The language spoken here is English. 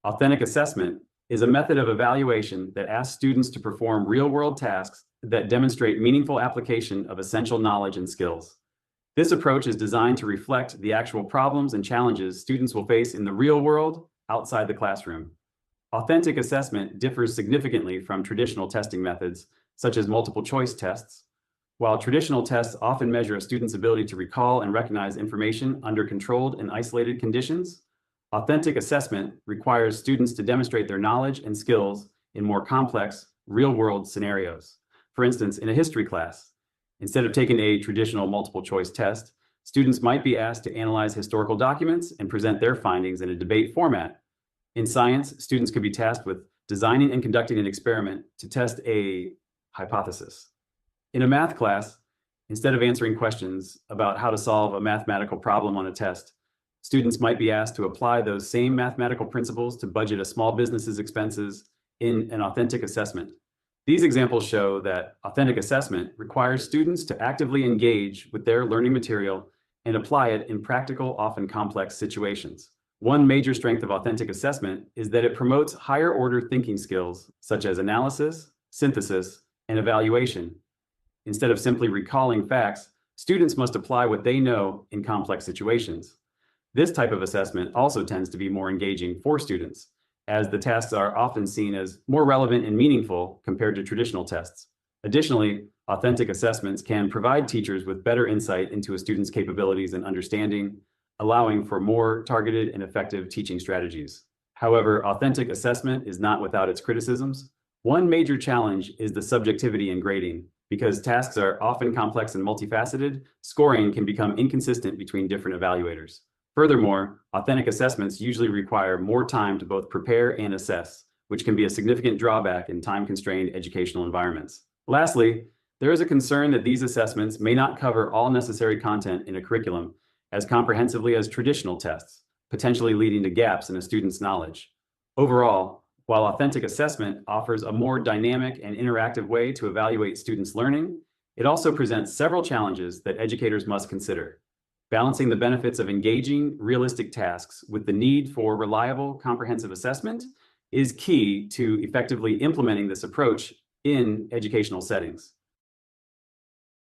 Authentic assessment is a method of evaluation that asks students to perform real-world tasks that demonstrate meaningful application of essential knowledge and skills. This approach is designed to reflect the actual problems and challenges students will face in the real world outside the classroom. Authentic assessment differs significantly from traditional testing methods, such as multiple choice tests. While traditional tests often measure a student's ability to recall and recognize information under controlled and isolated conditions, authentic assessment requires students to demonstrate their knowledge and skills in more complex, real-world scenarios. For instance, in a history class, instead of taking a traditional multiple choice test, students might be asked to analyze historical documents and present their findings in a debate format. In science, students could be tasked with designing and conducting an experiment to test a hypothesis. In a math class, instead of answering questions about how to solve a mathematical problem on a test, students might be asked to apply those same mathematical principles to budget a small business's expenses in an authentic assessment. These examples show that authentic assessment requires students to actively engage with their learning material and apply it in practical, often complex situations. One major strength of authentic assessment is that it promotes higher order thinking skills such as analysis, synthesis, and evaluation. Instead of simply recalling facts, students must apply what they know in complex situations. This type of assessment also tends to be more engaging for students, as the tasks are often seen as more relevant and meaningful compared to traditional tests. Additionally, authentic assessments can provide teachers with better insight into a student's capabilities and understanding, allowing for more targeted and effective teaching strategies. However, authentic assessment is not without its criticisms. One major challenge is the subjectivity in grading. Because tasks are often complex and multifaceted, scoring can become inconsistent between different evaluators. Furthermore, authentic assessments usually require more time to both prepare and assess, which can be a significant drawback in time-constrained educational environments. Lastly, there is a concern that these assessments may not cover all necessary content in a curriculum as comprehensively as traditional tests, potentially leading to gaps in a student's knowledge. Overall, while authentic assessment offers a more dynamic and interactive way to evaluate students' learning, it also presents several challenges that educators must consider. Balancing the benefits of engaging, realistic tasks with the need for reliable, comprehensive assessment is key to effectively implementing this approach in educational settings.